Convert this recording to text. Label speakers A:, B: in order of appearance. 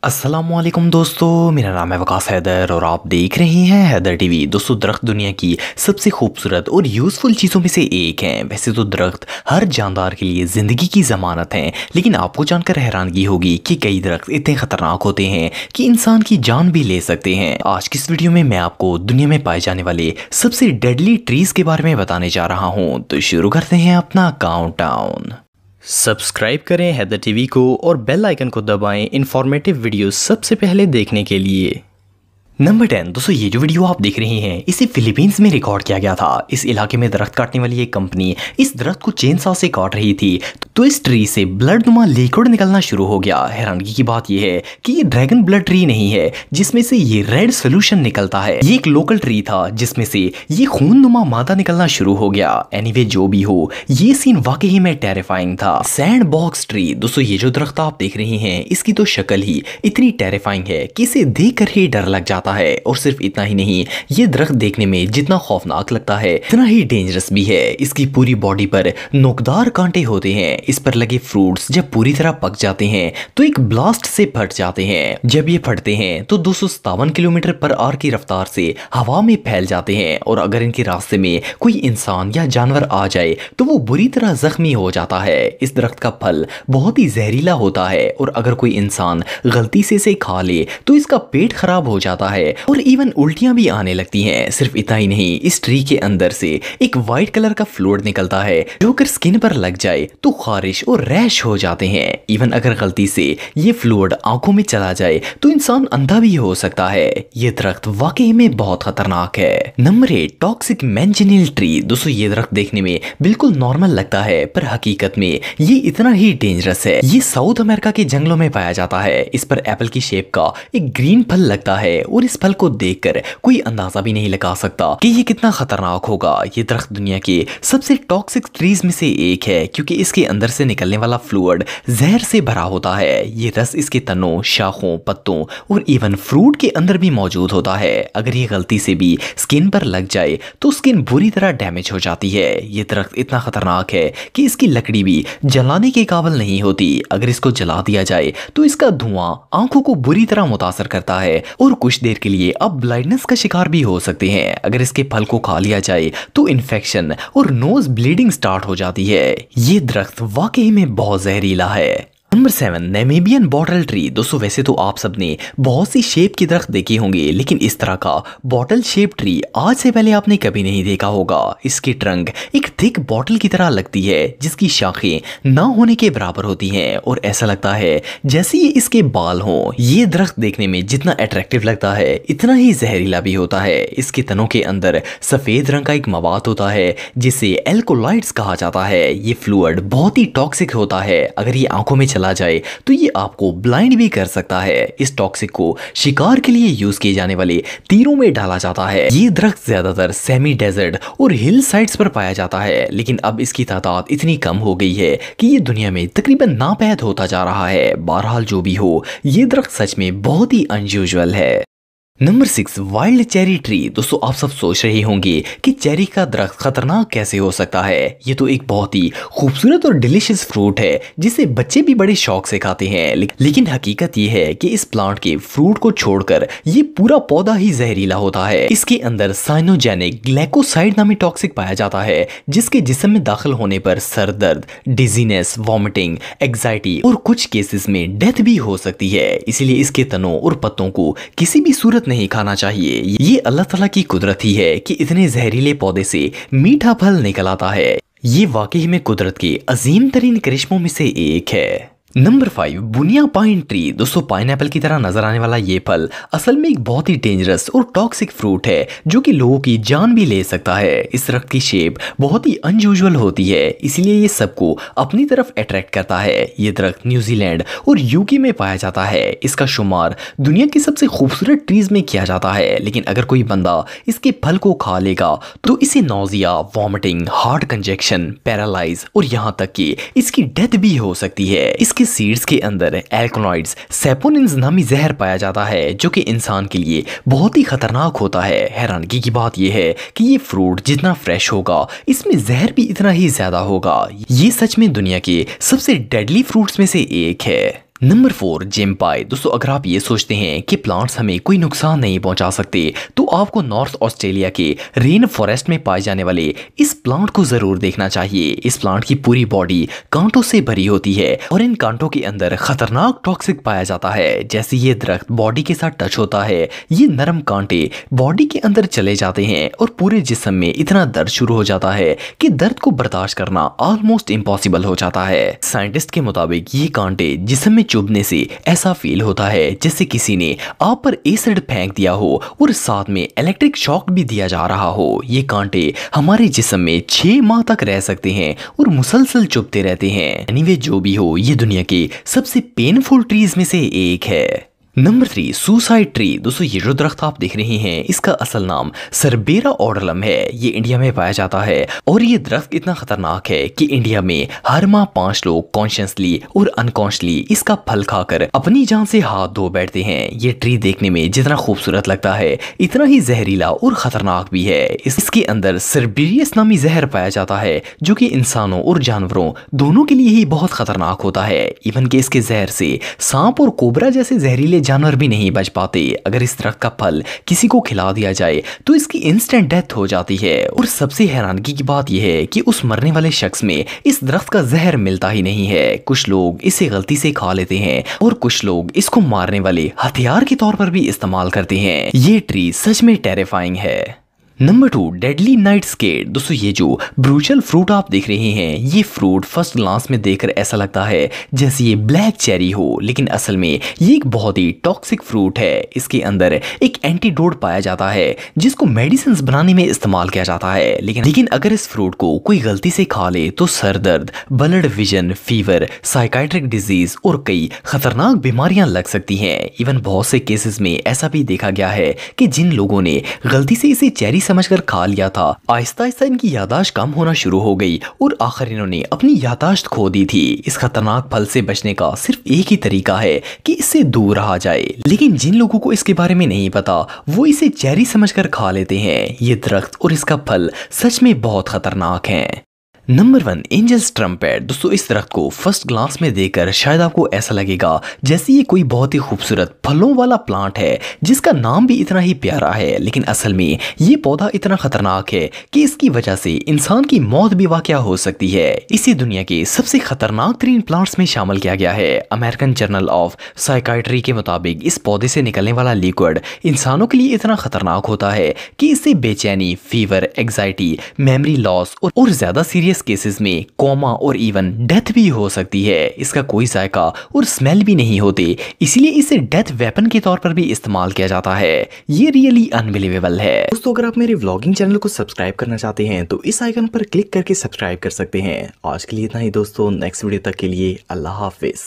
A: अस्सलामुअलैकुम दोस्तों, मेरा नाम है वकास हैदर और आप देख रहे हैं हैदर टीवी। दोस्तों, दरख्त दुनिया की सबसे खूबसूरत और यूज़फुल चीज़ों में से एक हैं। वैसे तो दरख्त हर जानदार के लिए ज़िंदगी की ज़मानत हैं, लेकिन आपको जानकर हैरानगी होगी कि कई दरख्त इतने ख़तरनाक होते हैं कि इंसान की जान भी ले सकते हैं। आज की इस वीडियो में मैं आपको दुनिया में पाए जाने वाले सबसे डेडली ट्रीज़ के बारे में बताने जा रहा हूँ। तो शुरू करते हैं अपना काउंटडाउन। सब्सक्राइब करें हैदर टीवी को और बेल आइकन को दबाएं इंफॉर्मेटिव वीडियो सबसे पहले देखने के लिए। नंबर 10। दोस्तों, ये जो वीडियो आप देख रहे हैं इसे फिलीपींस में रिकॉर्ड किया गया था। इस इलाके में दरख्त काटने वाली एक कंपनी इस दरख्त को चेन सॉ से काट रही थी तो इस ट्री से ब्लड नुमा लिक्विड निकलना शुरू हो गया। हैरानगी की बात यह है कि ये ड्रैगन ब्लड ट्री नहीं है जिसमें से ये रेड सोल्यूशन निकलता है। ये एक लोकल ट्री था जिसमें से ये खून नुमा मादा निकलना शुरू हो गया। एनीवे, जो भी हो, ये सीन वाकई में टेरिफाइंग था। Sand box tree. दोस्तों, ये जो दरख्त आप देख रहे हैं इसकी तो शक्ल ही इतनी टेरिफाइंग है कि इसे देखकर ही डर लग जाता है। और सिर्फ इतना ही नहीं, ये दरख्त देखने में जितना खौफनाक लगता है इतना ही डेंजरस भी है। इसकी पूरी बॉडी पर नोकदार कांटे होते हैं। इस पर लगे फ्रूट्स जब पूरी तरह पक जाते हैं तो एक ब्लास्ट से फट जाते हैं। जब ये फटते हैं तो 257 किलोमीटर पर आवर की रफ्तार से हवा में फैल जाते हैं और अगर इनके रास्ते में कोई इंसान या जानवर आ जाए तो वो बुरी तरह जख्मी हो जाता है। इस दरख्त का फल बहुत ही जहरीला होता है और अगर कोई इंसान गलती से इसे खा ले तो इसका पेट खराब हो जाता है और इवन उल्टियां भी आने लगती हैं। सिर्फ इतना ही नहीं, इस ट्री के अंदर से एक वाइट कलर का फ्लूइड निकलता है जो अगर स्किन पर लग जाए तो खारिश और रैश हो जाते हैं। इवन अगर गलती से ये फ्लूइड आंखों में चला जाए तो इंसान अंधा भी हो सकता है। ये दरख्त वाकई में बहुत खतरनाक है। नंबर 8। Toxic manchineel tree. दोस्तों, ये दरख्त देखने में बिल्कुल नॉर्मल लगता है पर हकीकत में ये इतना ही डेंजरस है। ये साउथ अमेरिका के जंगलों में पाया जाता है। इस पर एप्पल की शेप का एक ग्रीन फल लगता है और इस फल को देखकर कोई अंदाजा भी नहीं लगा सकता कि ये कितना खतरनाक होगा। ये दरख्त दुनिया के सबसे टॉक्सिक ट्रीज में से एक है क्योंकि इसके अंदर से निकलने वाला फ्लूइड जहर से भरा होता है। ये रस इसके तनों, शाखों, पत्तों और इवन फ्रूट के अंदर भी मौजूद होता है। अगर ये गलती से भी स्किन पर लग जाए तो स्किन बुरी तरह डैमेज हो जाती है। ये दरख्त इतना खतरनाक है कि इसकी लकड़ी भी जलाने के काबिल नहीं होती। अगर इसको जला दिया जाए तो इसका धुआं आंखों को बुरी तरह मुतासर करता है और कुछ देर के लिए अब ब्लाइंडनेस का शिकार भी हो सकते हैं। अगर इसके फल को खा लिया जाए तो इन्फेक्शन और नोज ब्लीडिंग स्टार्ट हो जाती है। ये दरख्त वाकई में बहुत जहरीला है। नंबर 7। Namibian bottle tree. दोस्तों, वैसे तो आप सबने बहुत सी शेप की दरख्त देखी होंगे लेकिन इस तरह का बॉटल शेप ट्री आज से पहले आपने कभी नहीं देखा होगा। इसकी ट्रंक एक थिक बॉटल की तरह लगती है जिसकी शाखें ना होने के बराबर होती हैं और ऐसा लगता है जैसे ये इसके बाल हों। ये दरख्त देखने में जितना अट्रैक्टिव लगता है इतना ही जहरीला भी होता है। इसके तनों के अंदर सफेद रंग का एक मवाद होता है जिसे एल्कोलाइड्स कहा जाता है। ये फ्लूइड बहुत ही टॉक्सिक होता है। अगर ये आंखों में चला जाए तो ये आपको ब्लाइंड भी कर सकता है। इस टॉक्सिक को शिकार के लिए यूज किए जाने वाले तीरों में डाला जाता है। ये दरख्त ज्यादातर सेमी डेजर्ट और हिल साइड्स पर पाया जाता है लेकिन अब इसकी तादाद इतनी कम हो गई है कि ये दुनिया में तकरीबन नापैद होता जा रहा है। बहरहाल, जो भी हो, ये दरख्त सच में बहुत ही अनयूजुअल है। नंबर 6। Wild cherry tree. दोस्तों, आप सब सोच रहे होंगे कि चेरी का दरख्त खतरनाक कैसे हो सकता है। ये तो एक बहुत ही खूबसूरत और डिलीशियस फ्रूट है जिसे बच्चे भी बड़े शौक से खाते हैं लेकिन हकीकत ये है कि इस प्लांट के फ्रूट को छोड़कर ये पूरा पौधा ही जहरीला होता है। इसके अंदर साइनोजेनिक ग्लाइकोसाइड नामी टॉक्सिक पाया जाता है जिसके जिस्म में दाखिल होने पर सर दर्द, डिजीनेस, वॉमिटिंग, एग्जाइटी और कुछ केसेस में डेथ भी हो सकती है। इसीलिए इसके तनों और पत्तों को किसी भी सूरत नहीं खाना चाहिए। ये अल्लाह ताला की कुदरत ही है कि इतने जहरीले पौधे से मीठा फल निकल आता है। ये वाकई में कुदरत के अजीम तरीन करिश्मों में से एक है। नंबर 5। बुनिया पाइन ट्री। दोस्तों, पाइनएप्पल की तरह नजर आने वाला ये फल असल में एक बहुत ही डेंजरस और टॉक्सिक फ्रूट है जो कि लोगों की जान भी ले सकता है। इस दरख्त की शेप बहुत ही अनयूजुअल होती है इसीलिए ये सबको अपनी तरफ अट्रैक्ट करता है। ये दरख्त न्यूजीलैंड और यूके में पाया जाता है। इसका शुमार दुनिया की सबसे खूबसूरत ट्रीज में किया जाता है लेकिन अगर कोई बंदा इसके फल को खा लेगा तो इसे nausea, vomiting, heart conjunction, paralyse और यहाँ तक कि इसकी डेथ भी हो सकती है। इसके सीड्स के अंदर एल्कलॉइड्स, सेपोनिन्स नामी जहर पाया जाता है जो कि इंसान के लिए बहुत ही खतरनाक होता है। हैरानगी की बात यह है कि ये फ्रूट जितना फ्रेश होगा इसमें जहर भी इतना ही ज्यादा होगा। ये सच में दुनिया के सबसे डेडली फ्रूट्स में से एक है। नंबर 4 जेम्पाई। दोस्तों अगर आप ये सोचते हैं कि प्लांट्स हमें कोई नुकसान नहीं पहुंचा सकते तो आपको नॉर्थ ऑस्ट्रेलिया के रेन फॉरेस्ट में पाए जाने वाले इस प्लांट को जरूर देखना चाहिए। इस प्लांट की पूरी बॉडी कांटों से भरी होती है और इन कांटों के अंदर खतरनाक टॉक्सिक पाया जाता है। जैसे ये दरख्त बॉडी के साथ टच होता है, ये नरम कांटे बॉडी के अंदर चले जाते हैं और पूरे जिस्म में इतना दर्द शुरू हो जाता है कि दर्द को बर्दाश्त करना ऑलमोस्ट इम्पॉसिबल हो जाता है। साइंटिस्ट के मुताबिक ये कांटे जिस्म में चुभने से ऐसा फील होता है जैसे किसी ने आप पर एसिड फेंक दिया हो और साथ में इलेक्ट्रिक शॉक भी दिया जा रहा हो। ये कांटे हमारे जिस्म में 6 माह तक रह सकते हैं और मुसलसल चुभते रहते हैं। एनीवे जो भी हो, ये दुनिया के सबसे पेनफुल ट्रीज में से एक है। Number 3 suicide tree. दोस्तों ये जो दरख्त आप देख रहे हैं इसका असल नाम सरबेरा ऑर्डलम है। ये इंडिया में पाया जाता है और ये दरख्त इतना खतरनाक है कि इंडिया में हर माह 5 लोग कॉन्शियसली और अनकॉन्शियसली इसका फल खाकर अपनी जान से हाथ धो बैठते हैं। ये ट्री देखने में जितना खूबसूरत लगता है इतना ही जहरीला और खतरनाक भी है। इसके अंदर सर्बेरियस नामी जहर पाया जाता है जो कि इंसानों और जानवरों दोनों के लिए ही बहुत खतरनाक होता है। इवन कि इसके जहर से सांप और कोबरा जैसे जहरीले जानवर भी नहीं बच पाते। अगर इस दरख्त का फल किसी को खिला दिया जाए तो इसकी इंस्टेंट डेथ हो जाती है। और सबसे हैरानगी की बात यह है कि उस मरने वाले शख्स में इस दरख्त का जहर मिलता ही नहीं है। कुछ लोग इसे गलती से खा लेते हैं और कुछ लोग इसको मारने वाले हथियार के तौर पर भी इस्तेमाल करते हैं। ये ट्री सच में टेरिफाइंग है। Number 2 deadly night scared. दोस्तों ये जो ब्रूचल फ्रूट आप देख रहे हैं ये फ्रूट फर्स्ट ग्लांस में देखकर ऐसा लगता है जैसे ये ब्लैक चेरी हो, लेकिन असल में ये एक बहुत ही टॉक्सिक फ्रूट है। इसके अंदर एक एंटीडोट पाया जाता है जिसको मेडिसिन बनाने में इस्तेमाल किया जाता है। लेकिन अगर इस फ्रूट को कोई गलती से खा ले तो सर दर्द, blood vision, fever, psychiatric disease और कई खतरनाक बीमारियां लग सकती हैं। इवन बहुत से केसेस में ऐसा भी देखा गया है कि जिन लोगों ने गलती से इसे चेरी समझकर खा लिया था, आहिस्ता आहिस्ता इनकी यादाश्त कम होना शुरू हो गई और आखिर इन्होंने अपनी यादाश्त खो दी थी। इस खतरनाक फल से बचने का सिर्फ एक ही तरीका है कि इससे दूर रहा जाए। लेकिन जिन लोगों को इसके बारे में नहीं पता वो इसे चेरी समझकर खा लेते हैं। ये दरख्त और इसका फल सच में बहुत खतरनाक हैं। Number 1 angels trumpet. दोस्तों इस दरख्त को फर्स्ट ग्लांस में देखकर शायद आपको ऐसा लगेगा जैसे ये कोई बहुत ही खूबसूरत फलों वाला प्लांट है जिसका नाम भी इतना ही प्यारा है, लेकिन असल में ये पौधा इतना खतरनाक है कि इसकी वजह से इंसान की मौत भी वाकया हो सकती है। इसी दुनिया के सबसे खतरनाक तरीन प्लांट्स में शामिल किया गया है। अमेरिकन जर्नल ऑफ साइकाइट्री के मुताबिक इस पौधे से निकलने वाला लिक्विड इंसानों के लिए इतना खतरनाक होता है कि इससे बेचैनी, फीवर, एग्जाइटी, मेमोरी लॉस और ज्यादा सीरियस केसेस में कोमा और इवन डेथ भी हो सकती है। इसका कोई जायका और स्मेल भी नहीं होते, इसलिए इसे डेथ वेपन के तौर पर भी इस्तेमाल किया जाता है। ये रियली अनबिलीवेबल है।
B: दोस्तों अगर आप मेरे व्लॉगिंग चैनल को सब्सक्राइब करना चाहते हैं तो इस आइकन पर क्लिक करके सब्सक्राइब कर सकते हैं। आज के लिए इतना ही दोस्तों, नेक्स्ट वीडियो तक के लिए अल्लाह हाफिज।